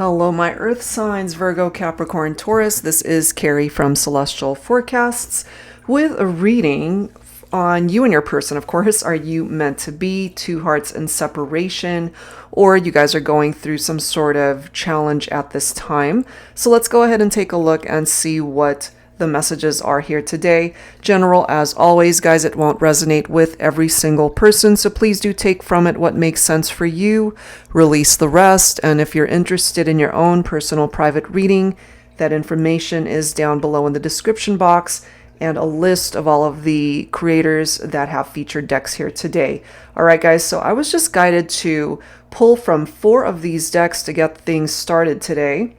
Hello, my Earth signs, Virgo, Capricorn, Taurus. This is Carrie from Celestial Forecasts with a reading on you and your person. Of course, are you meant to be two hearts in separation, or you guys are going through some sort of challenge at this time? So let's go ahead and take a look and see what the messages are here today. General, as always, guys, it won't resonate with every single person, so please do take from it what makes sense for you, release the rest, and if you're interested in your own personal private reading, that information is down below in the description box, and a list of all of the creators that have featured decks here today. All right, guys, so I was just guided to pull from 4 of these decks to get things started today.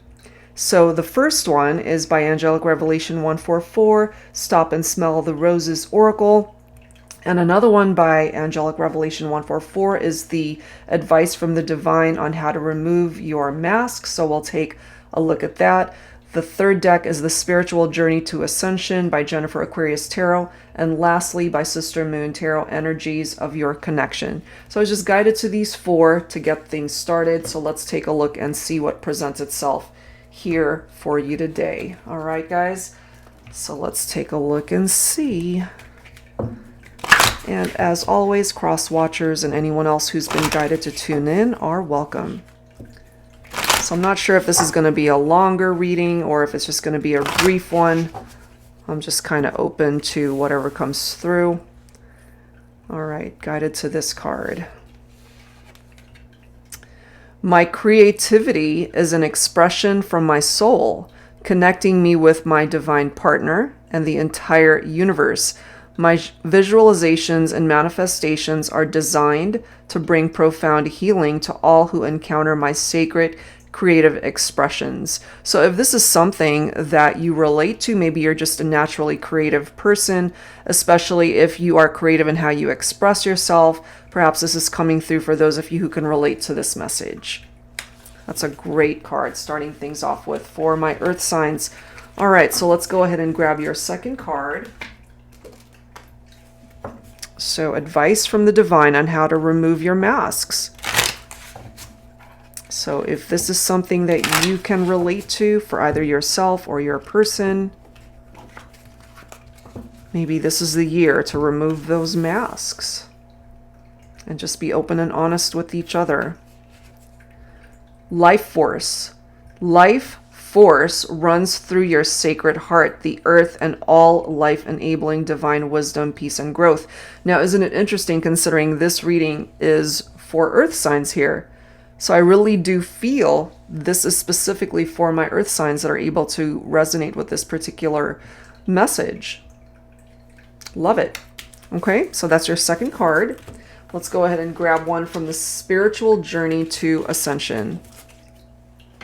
So the first one is by Angelic Revelation 144, Stop and Smell the Roses Oracle. And another one by Angelic Revelation 144 is the Advice from the Divine on How to Remove Your Mask. So we'll take a look at that. The third deck is The Spiritual Journey to Ascension by Jennifer Aquarius Tarot. And lastly, by Sister Moon Tarot, Energies of Your Connection. So I was just guided to these 4 to get things started. So let's take a look and see what presents itself here for you today. All right, guys, so let's take a look and see. And as always, cross watchers and anyone else who's been guided to tune in are welcome. So I'm not sure if this is going to be a longer reading or if it's just going to be a brief one. I'm just kind of open to whatever comes through. All right, guided to this card. My creativity is an expression from my soul, connecting me with my divine partner and the entire universe. My visualizations and manifestations are designed to bring profound healing to all who encounter my sacred creative expressions. So if this is something that you relate to, maybe you're just a naturally creative person, especially if you are creative in how you express yourself, perhaps this is coming through for those of you who can relate to this message. That's a great card starting things off with for my Earth signs. All right, so let's go ahead and grab your second card. So, Advice from the Divine on How to Remove Your Masks. So if this is something that you can relate to for either yourself or your person, maybe this is the year to remove those masks and just be open and honest with each other. Life force. Life force runs through your sacred heart, the earth, and all life-enabling divine wisdom, peace, and growth. Now, isn't it interesting considering this reading is for Earth signs here? So I really do feel this is specifically for my Earth signs that are able to resonate with this particular message. Love it. Okay, so that's your second card. Let's go ahead and grab one from the Spiritual Journey to Ascension.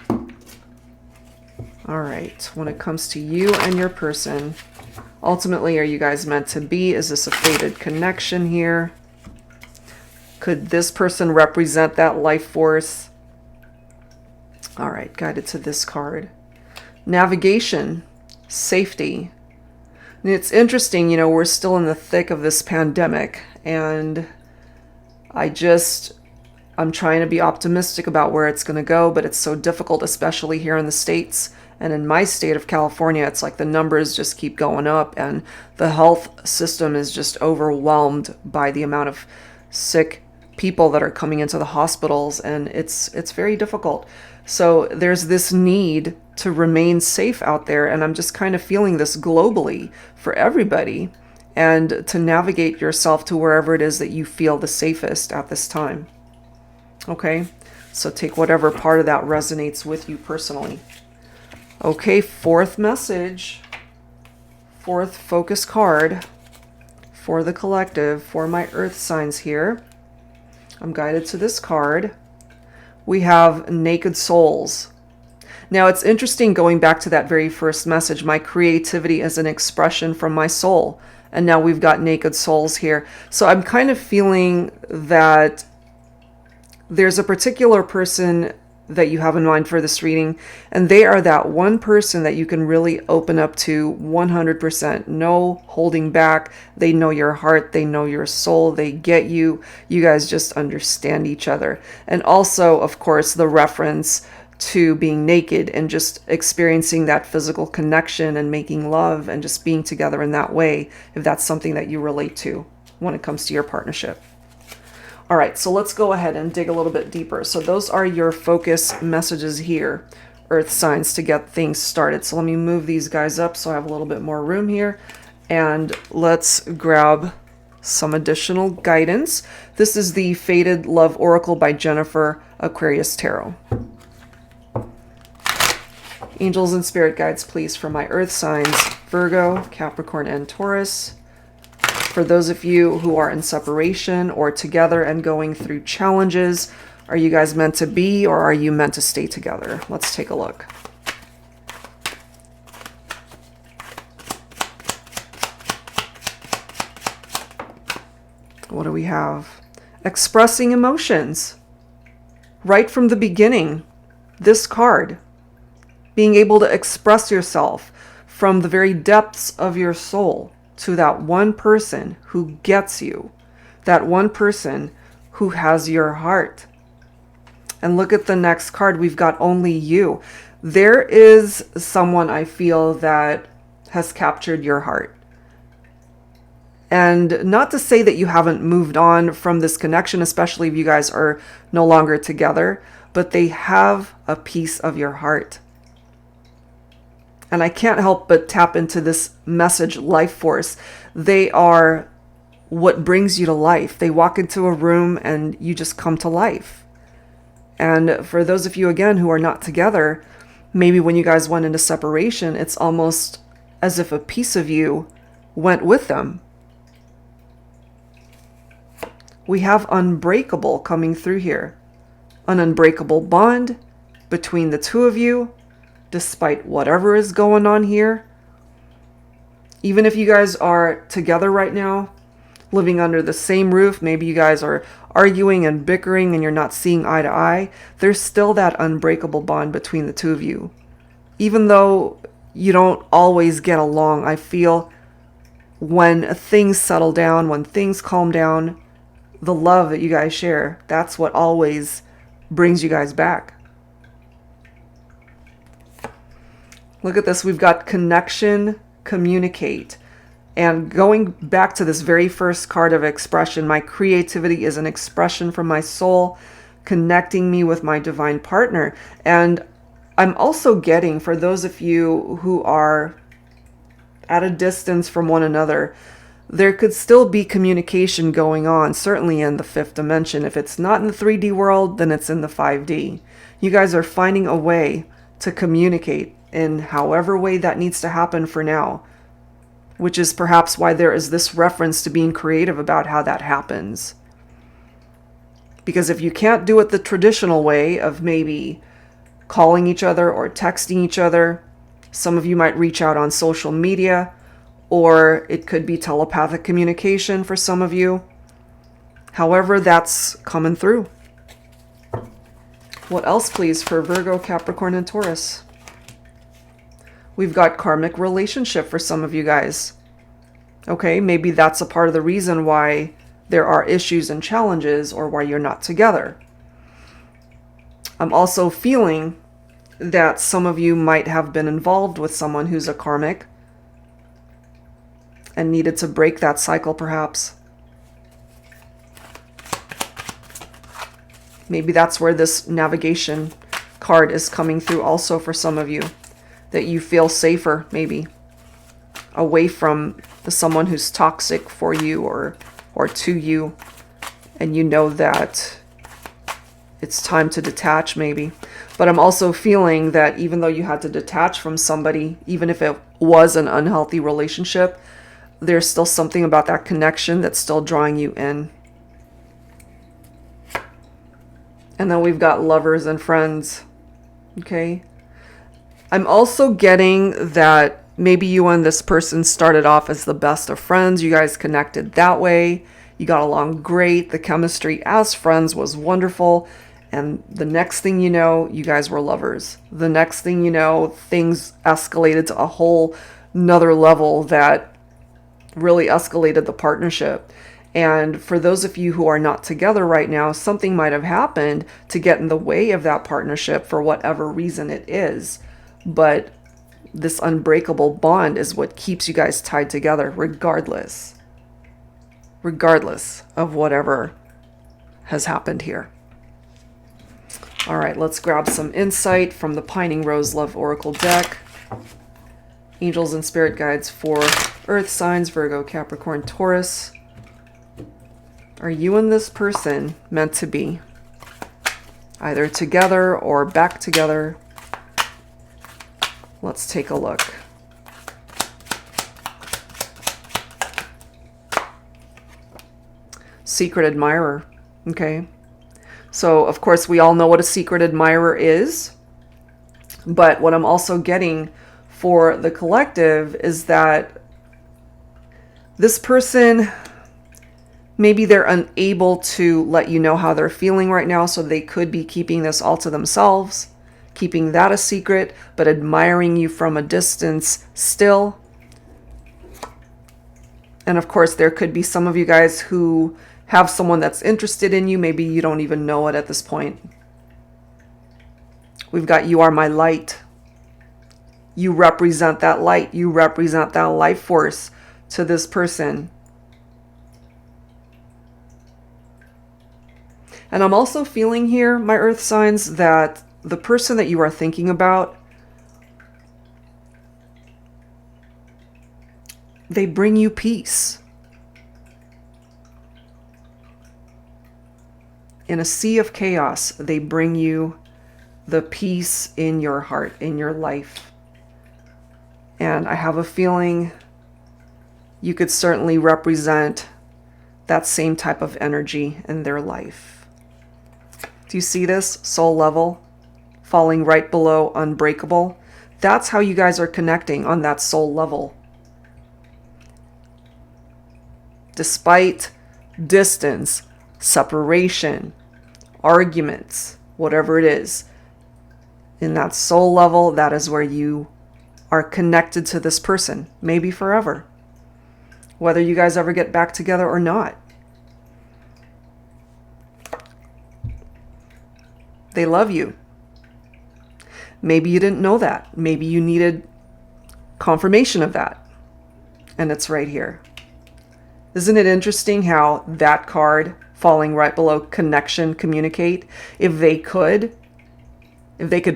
All right, when it comes to you and your person, ultimately, are you guys meant to be? Is this a fated connection here? Could this person represent that life force? All right, guided to this card. Navigation, safety. And it's interesting, you know, we're still in the thick of this pandemic, and I'm trying to be optimistic about where it's going to go, but it's so difficult, especially here in the States. And in my state of California, it's like the numbers just keep going up, and the health system is just overwhelmed by the amount of sick people that are coming into the hospitals, and it's very difficult. So there's this need to remain safe out there, and I'm just kind of feeling this globally for everybody, and to navigate yourself to wherever it is that you feel the safest at this time. Okay, so take whatever part of that resonates with you personally. Okay, fourth message, fourth focus card for the collective, for my Earth signs here. I'm guided to this card. We have Naked Souls. Now, it's interesting going back to that very first message. My creativity is an expression from my soul. And now we've got Naked Souls here. So I'm kind of feeling that there's a particular person that you have in mind for this reading, and they are that one person that you can really open up to 100%. No holding back. They know your heart. They know your soul. They get you. You guys just understand each other. And also, of course, the reference to being naked and just experiencing that physical connection and making love and just being together in that way, if that's something that you relate to when it comes to your partnership. All right, so let's go ahead and dig a little bit deeper. So those are your focus messages here, earth signs, to get things started. So let me move these guys up so I have a little bit more room here. And let's grab some additional guidance. This is the Faded Love Oracle by Jennifer, Aquarius Tarot. Angels and spirit guides, please, for my earth signs, Virgo, Capricorn, and Taurus. For those of you who are in separation or together and going through challenges, are you guys meant to be, or are you meant to stay together? Let's take a look. What do we have? Expressing emotions. Right from the beginning, this card. Being able to express yourself from the very depths of your soul to that one person who gets you. That one person who has your heart. And look at the next card. We've got only you. There is someone, I feel, that has captured your heart. And not to say that you haven't moved on from this connection, especially if you guys are no longer together, but they have a piece of your heart. And I can't help but tap into this message, life force. They are what brings you to life. They walk into a room and you just come to life. And for those of you, again, who are not together, maybe when you guys went into separation, it's almost as if a piece of you went with them. We have Unbreakable coming through here. An unbreakable bond between the two of you, despite whatever is going on here. Even if you guys are together right now, living under the same roof, maybe you guys are arguing and bickering and you're not seeing eye to eye, there's still that unbreakable bond between the two of you. Even though you don't always get along, I feel when things settle down, when things calm down, the love that you guys share, that's what always brings you guys back. Look at this. We've got connection, communicate. And going back to this very first card of expression, my creativity is an expression from my soul, connecting me with my divine partner. And I'm also getting, for those of you who are at a distance from one another, there could still be communication going on, certainly in the fifth dimension. If it's not in the 3D world, then it's in the 5D. You guys are finding a way to communicate in however way that needs to happen for now, which is perhaps why there is this reference to being creative about how that happens. Because if you can't do it the traditional way of maybe calling each other or texting each other, some of you might reach out on social media, or it could be telepathic communication for some of you. However, that's coming through. What else, please, for Virgo, Capricorn, and Taurus? We've got karmic relationship for some of you guys. Okay, maybe that's a part of the reason why there are issues and challenges, or why you're not together. I'm also feeling that some of you might have been involved with someone who's a karmic and needed to break that cycle, perhaps. Maybe that's where this navigation card is coming through also for some of you, that you feel safer, maybe, away from someone who's toxic for you or to you, and you know that it's time to detach, maybe. But I'm also feeling that even though you had to detach from somebody, even if it was an unhealthy relationship, there's still something about that connection that's still drawing you in. And then we've got lovers and friends. Okay. I'm also getting that maybe you and this person started off as the best of friends. You guys connected that way. You got along great. The chemistry as friends was wonderful. And the next thing you know, you guys were lovers. The next thing you know, things escalated to a whole nother level that really escalated the partnership. And for those of you who are not together right now, something might have happened to get in the way of that partnership for whatever reason it is. But this unbreakable bond is what keeps you guys tied together, regardless of whatever has happened here. All right, let's grab some insight from the Pining Rose Love Oracle deck. Angels and spirit guides for Earth signs, Virgo, Capricorn, Taurus. Are you and this person meant to be? Either together or back together? Let's take a look. Secret admirer. Okay. So, of course, we all know what a secret admirer is. But what I'm also getting for the collective is that this person, maybe they're unable to let you know how they're feeling right now, so they could be keeping this all to themselves, keeping that a secret, but admiring you from a distance still. And of course, there could be some of you guys who have someone that's interested in you. Maybe you don't even know it at this point. We've got you are my light. You represent that light. You represent that life force to this person. And I'm also feeling here, my earth signs, that the person that you are thinking about, they bring you peace. In a sea of chaos, they bring you the peace in your heart, in your life. And I have a feeling you could certainly represent that same type of energy in their life. Do you see this? Soul level, falling right below unbreakable. That's how you guys are connecting on that soul level. Despite distance, separation, arguments, whatever it is, in that soul level, that is where you are connected to this person, maybe forever, whether you guys ever get back together or not. They love you. Maybe you didn't know that. Maybe you needed confirmation of that. And it's right here. Isn't it interesting how that card falling right below connection, communicate, if they could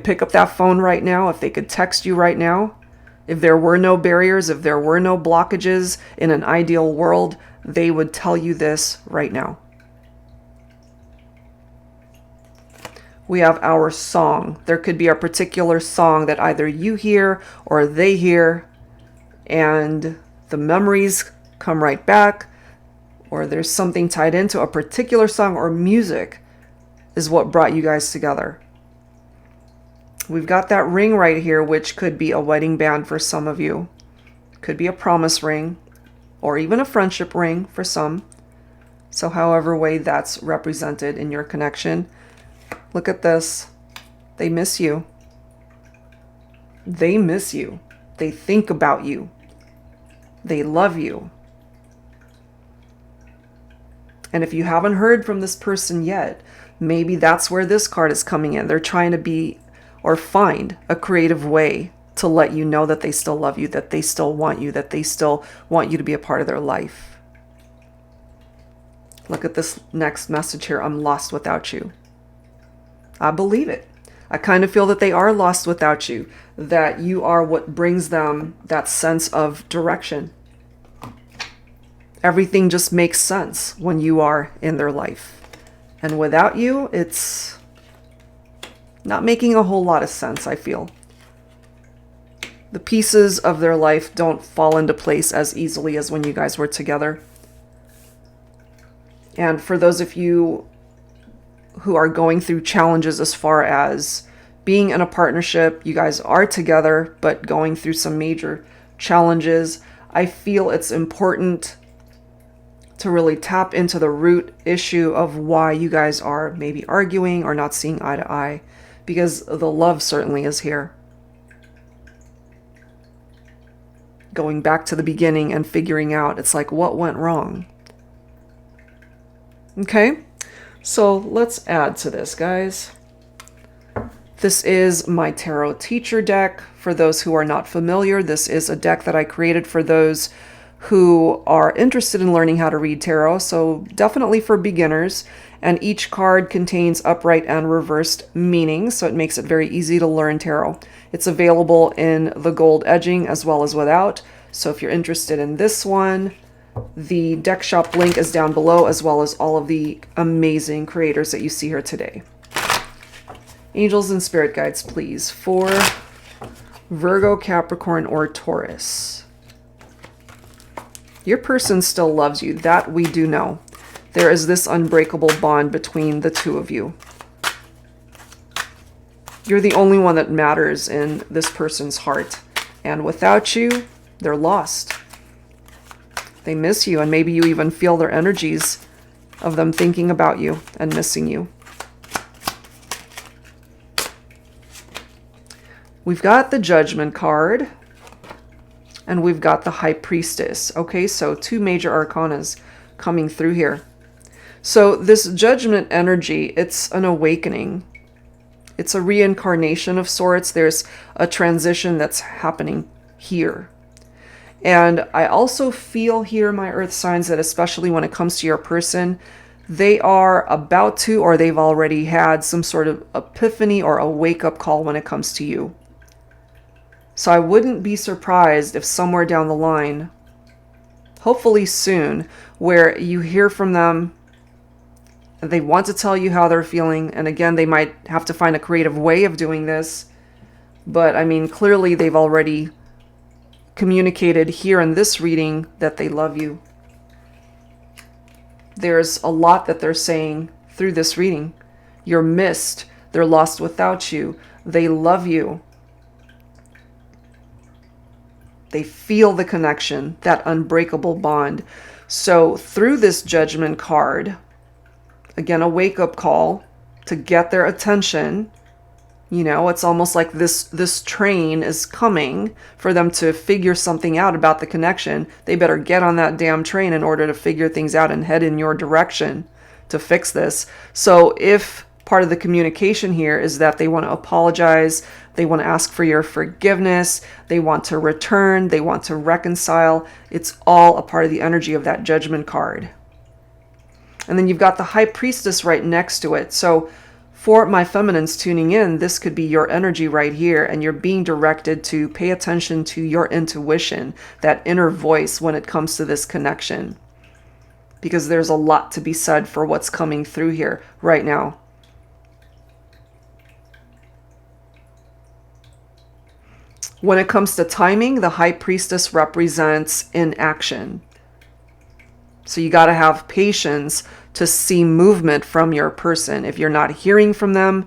pick up that phone right now, if they could text you right now, if there were no barriers, if there were no blockages in an ideal world, they would tell you this right now. We have our song. There could be a particular song that either you hear or they hear, and the memories come right back, or there's something tied into a particular song or music is what brought you guys together. We've got that ring right here, which could be a wedding band for some of you. Could be a promise ring, or even a friendship ring for some. So however way that's represented in your connection. Look at this. They miss you. They miss you. They think about you. They love you. And if you haven't heard from this person yet, maybe that's where this card is coming in. They're trying to be or find a creative way to let you know that they still love you, that they still want you, that they still want you to be a part of their life. Look at this next message here. I'm lost without you. I believe it. I kind of feel that they are lost without you, that you are what brings them that sense of direction. Everything just makes sense when you are in their life. And without you, it's not making a whole lot of sense, I feel. The pieces of their life don't fall into place as easily as when you guys were together. And for those of you who are going through challenges as far as being in a partnership, you guys are together, but going through some major challenges, I feel it's important to really tap into the root issue of why you guys are maybe arguing or not seeing eye to eye, because the love certainly is here. Going back to the beginning and figuring out, it's like, what went wrong? Okay, so let's add to this, guys. This is my tarot teacher deck. For those who are not familiar, this is a deck that I created for those who are interested in learning how to read tarot, so definitely for beginners. And each card contains upright and reversed meanings, so it makes it very easy to learn tarot. It's available in the gold edging as well as without. So if you're interested in this one, the deck shop link is down below, as well as all of the amazing creators that you see here today. Angels and spirit guides, please, for Virgo, Capricorn, or Taurus. Your person still loves you. That we do know. There is this unbreakable bond between the two of you. You're the only one that matters in this person's heart. And without you, they're lost. They miss you, and maybe you even feel their energies of them thinking about you and missing you. We've got the Judgment card, and we've got the High Priestess. Okay, so two major arcanas coming through here. So this Judgment energy, it's an awakening. It's a reincarnation of sorts. There's a transition that's happening here. And I also feel here, my earth signs, that especially when it comes to your person, they are about to, or they've already had some sort of epiphany or a wake-up call when it comes to you. So I wouldn't be surprised if somewhere down the line, hopefully soon, where you hear from them, they want to tell you how they're feeling. And again, they might have to find a creative way of doing this. But I mean, clearly they've already communicated here in this reading that they love you. There's a lot that they're saying through this reading. You're missed. They're lost without you. They love you. They feel the connection, that unbreakable bond. So through this Judgment card, again, a wake-up call to get their attention. You know, it's almost like this train is coming for them to figure something out about the connection. They better get on that damn train in order to figure things out and head in your direction to fix this. So if part of the communication here is that they want to apologize, they want to ask for your forgiveness, they want to return, they want to reconcile, it's all a part of the energy of that Judgment card. And then you've got the High Priestess right next to it. So for my feminines tuning in, this could be your energy right here, and you're being directed to pay attention to your intuition, that inner voice when it comes to this connection. Because there's a lot to be said for what's coming through here right now. When it comes to timing, the High Priestess represents inaction. So you got to have patience to see movement from your person. If you're not hearing from them,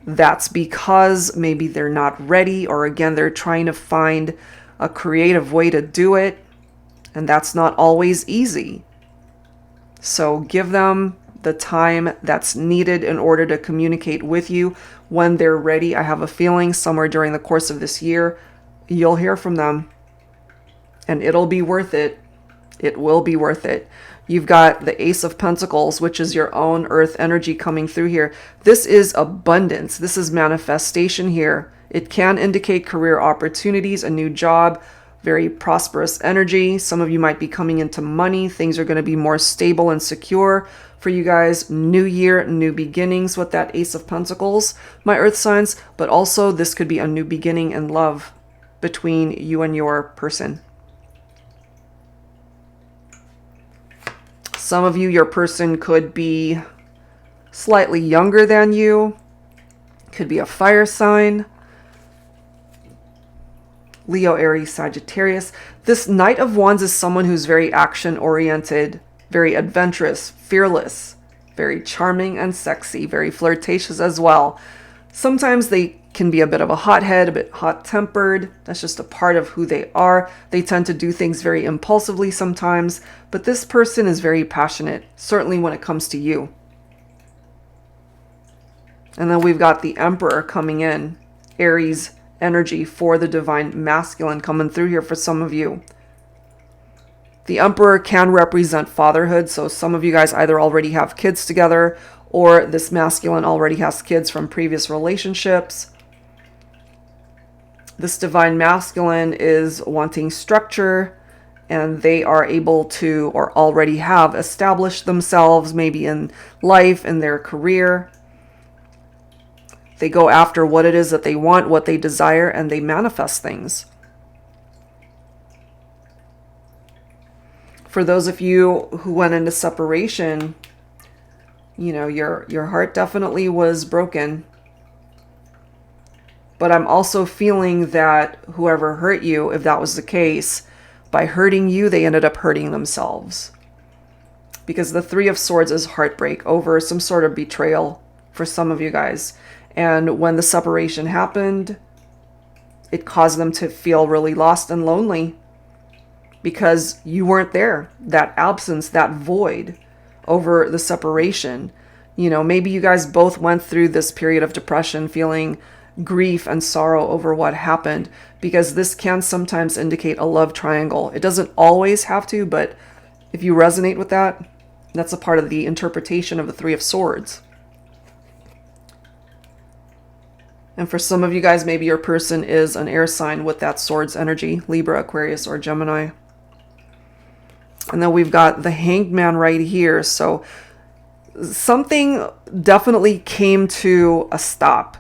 that's because maybe they're not ready, or again, they're trying to find a creative way to do it, and that's not always easy. So give them the time that's needed in order to communicate with you when they're ready. I have a feeling somewhere during the course of this year, you'll hear from them, and it'll be worth it. It will be worth it. You've got the Ace of Pentacles, which is your own earth energy coming through here. This is abundance. This is manifestation here. It can indicate career opportunities, a new job, very prosperous energy. Some of you might be coming into money. Things are going to be more stable and secure for you guys. New year, new beginnings with that Ace of Pentacles, my earth signs. But also this could be a new beginning in love between you and your person. Some of you, your person could be slightly younger than you. Could be a fire sign. Leo, Aries, Sagittarius. This Knight of Wands is someone who's very action-oriented, very adventurous, fearless, very charming and sexy, very flirtatious as well. Sometimes they can be a bit of a hothead, a bit hot-tempered. That's just a part of who they are. They tend to do things very impulsively sometimes, but this person is very passionate, certainly when it comes to you. And then we've got the Emperor coming in, Aries energy for the divine masculine coming through here for some of you. The Emperor can represent fatherhood, so some of you guys either already have kids together or this masculine already has kids from previous relationships. This divine masculine is wanting structure, and they are able to or already have established themselves maybe in life, in their career. They go after what it is that they want, what they desire, and they manifest things. For those of you who went into separation, you know, your heart definitely was broken. But I'm also feeling that whoever hurt you, if that was the case, by hurting you, they ended up hurting themselves. Because the Three of Swords is heartbreak over some sort of betrayal for some of you guys. And when the separation happened, it caused them to feel really lost and lonely. Because you weren't there. That absence, that void over the separation. You know, maybe you guys both went through this period of depression, feeling grief and sorrow over what happened, because this can sometimes indicate a love triangle. It doesn't always have to, but if you resonate with that, that's a part of the interpretation of the Three of Swords. And for some of you guys, maybe your person is an air sign with that swords energy, Libra, Aquarius, or Gemini. And then we've got the Hanged Man right here. So something definitely came to a stop.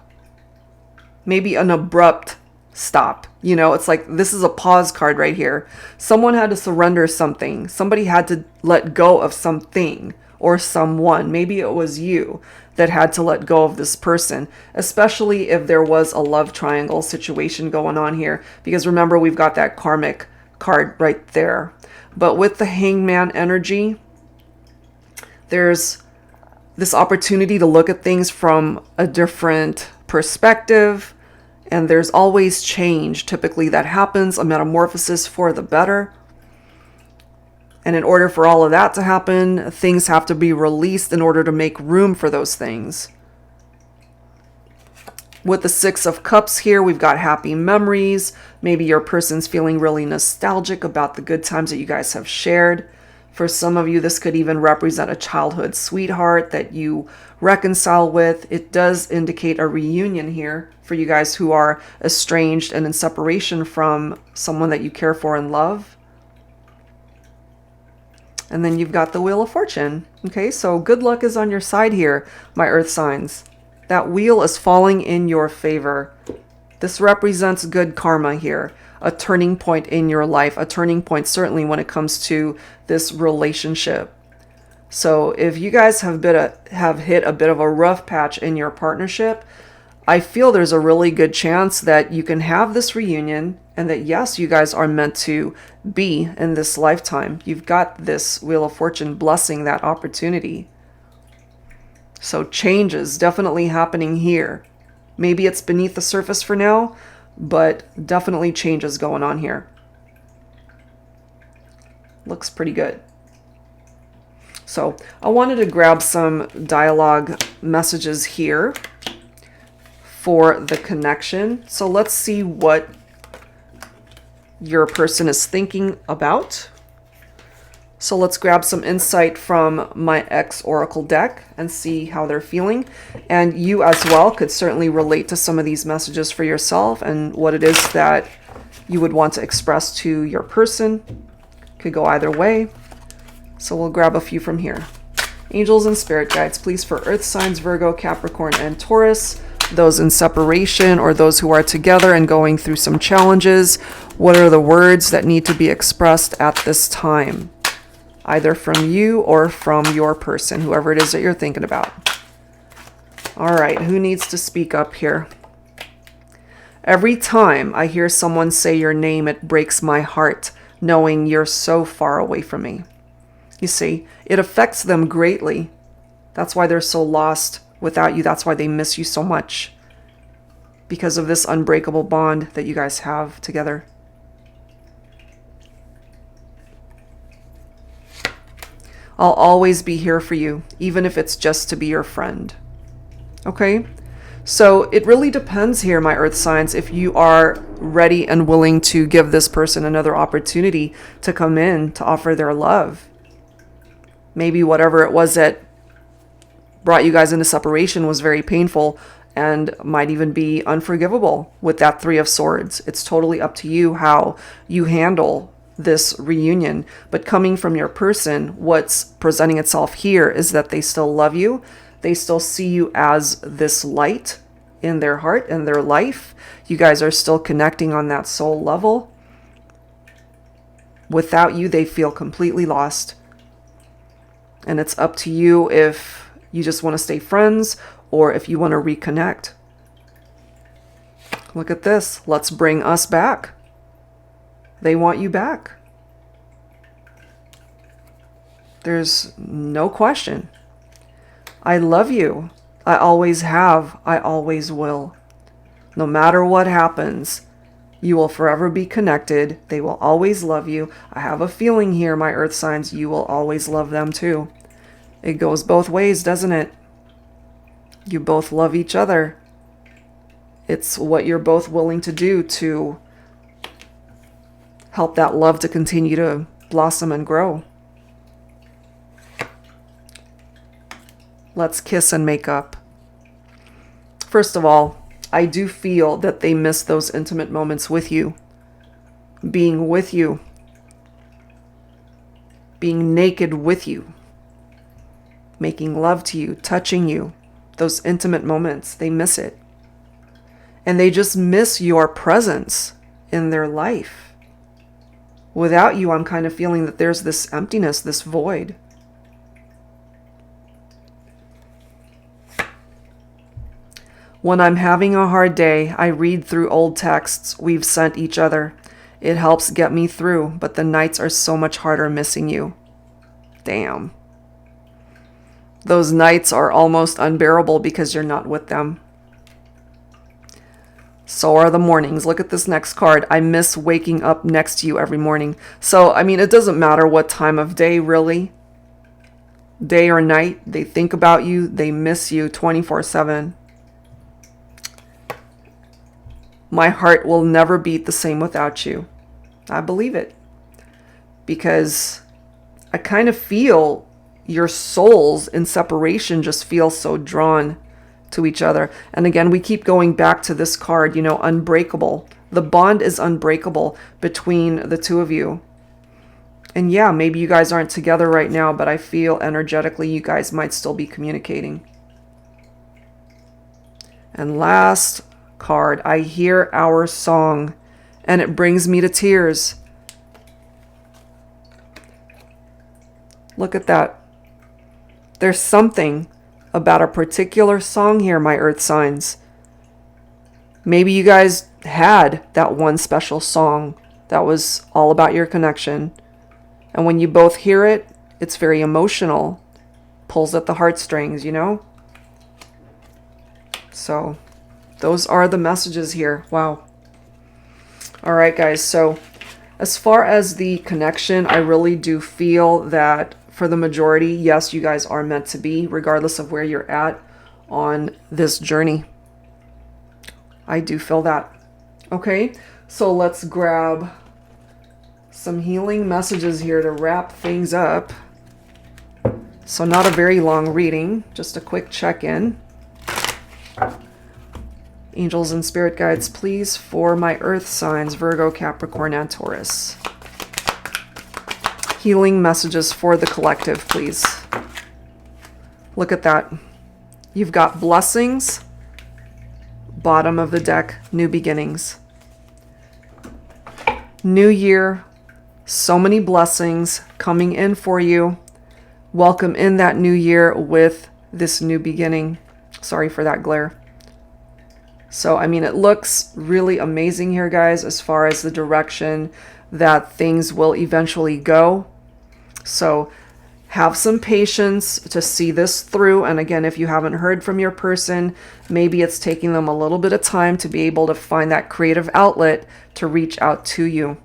Maybe an abrupt stop. You know, it's like this is a pause card right here. Someone had to surrender something. Somebody had to let go of something or someone. Maybe it was you that had to let go of this person, especially if there was a love triangle situation going on here. Because remember, we've got that Karmic card right there. But with the Hangman energy, there's this opportunity to look at things from a different perspective, and there's always change typically that happens, a metamorphosis for the better. And in order for all of that to happen, things have to be released in order to make room for those things. With the Six of Cups here, we've got happy memories. Maybe your person's feeling really nostalgic about the good times that you guys have shared. For some of you, this could even represent a childhood sweetheart that you reconcile with. It does indicate a reunion here for you guys who are estranged and in separation from someone that you care for and love. And then you've got the Wheel of Fortune. Okay, so good luck is on your side here, my earth signs. That wheel is falling in your favor. This represents good karma here. A turning point in your life. A turning point certainly when it comes to this relationship. So if you guys have hit a bit of a rough patch in your partnership, I feel there's a really good chance that you can have this reunion and that yes, you guys are meant to be in this lifetime. You've got this Wheel of Fortune blessing that opportunity. So change is definitely happening here. Maybe it's beneath the surface for now, but definitely change is going on here. Looks pretty good. So I wanted to grab some dialogue messages here for the connection. So let's see what your person is thinking about. So let's grab some insight from my X Oracle deck and see how they're feeling. And you as well could certainly relate to some of these messages for yourself and what it is that you would want to express to your person. Could go either way. So we'll grab a few from here. Angels and spirit guides, please, for earth signs, Virgo, Capricorn, and Taurus. Those in separation or those who are together and going through some challenges. What are the words that need to be expressed at this time? Either from you or from your person, whoever it is that you're thinking about. All right, who needs to speak up here? Every time I hear someone say your name, it breaks my heart, knowing you're so far away from me. You see, it affects them greatly. That's why they're so lost without you. That's why they miss you so much. Because of this unbreakable bond that you guys have together. I'll always be here for you, even if it's just to be your friend. Okay? So it really depends here, my earth signs, if you are ready and willing to give this person another opportunity to come in to offer their love. Maybe whatever it was that brought you guys into separation was very painful and might even be unforgivable with that Three of Swords. It's totally up to you how you handle this reunion. But coming from your person, what's presenting itself here is that they still love you. They still see you as this light in their heart and their life. You guys are still connecting on that soul level. Without you, they feel completely lost. And it's up to you if you just want to stay friends or if you want to reconnect. Look at this. Let's bring us back. They want you back. There's no question. I love you. I always have. I always will. No matter what happens, you will forever be connected. They will always love you. I have a feeling here, my earth signs, you will always love them too. It goes both ways, doesn't it? You both love each other. It's what you're both willing to do to help that love to continue to blossom and grow. Let's kiss and make up. First of all, I do feel that they miss those intimate moments with you. Being with you. Being naked with you. Making love to you, touching you. Those intimate moments, they miss it. And they just miss your presence in their life. Without you, I'm kind of feeling that there's this emptiness, this void. When I'm having a hard day, I read through old texts we've sent each other. It helps get me through, but the nights are so much harder missing you. Damn. Those nights are almost unbearable because you're not with them. So are the mornings. Look at this next card. I miss waking up next to you every morning. So, I mean, it doesn't matter what time of day, really. Day or night, they think about you. They miss you 24/7. My heart will never beat the same without you. I believe it. Because I kind of feel your souls in separation just feel so drawn to each other. And again, we keep going back to this card, unbreakable. The bond is unbreakable between the two of you. And yeah, maybe you guys aren't together right now, but I feel energetically you guys might still be communicating. And last card, I hear our song and it brings me to tears. Look at that. There's something about a particular song here, my earth signs. Maybe you guys had that one special song that was all about your connection. And when you both hear it, it's very emotional. Pulls at the heartstrings, So those are the messages here. Wow. All right, guys. So as far as the connection, I really do feel that for the majority, yes, you guys are meant to be, regardless of where you're at on this journey. I do feel that. Okay, so let's grab some healing messages here to wrap things up. So not a very long reading, just a quick check-in. Angels and spirit guides, please, for my earth signs, Virgo, Capricorn, and Taurus. Healing messages for the collective, please. Look at that. You've got blessings. Bottom of the deck, new beginnings. New year. So many blessings coming in for you. Welcome in that new year with this new beginning. Sorry for that glare. So, I mean, it looks really amazing here, guys, as far as the direction that things will eventually go. So have some patience to see this through. And again, if you haven't heard from your person, maybe it's taking them a little bit of time to be able to find that creative outlet to reach out to you.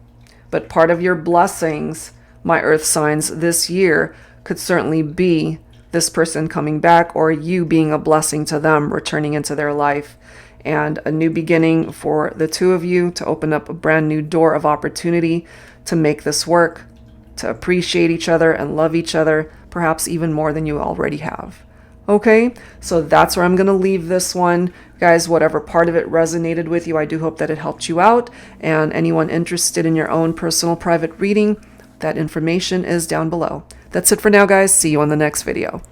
But part of your blessings, my earth signs, this year could certainly be this person coming back or you being a blessing to them, returning into their life, and a new beginning for the two of you to open up a brand new door of opportunity to make this work, to appreciate each other and love each other, perhaps even more than you already have. Okay, so that's where I'm going to leave this one. Guys, whatever part of it resonated with you, I do hope that it helped you out. And anyone interested in your own personal private reading, that information is down below. That's it for now, guys. See you on the next video.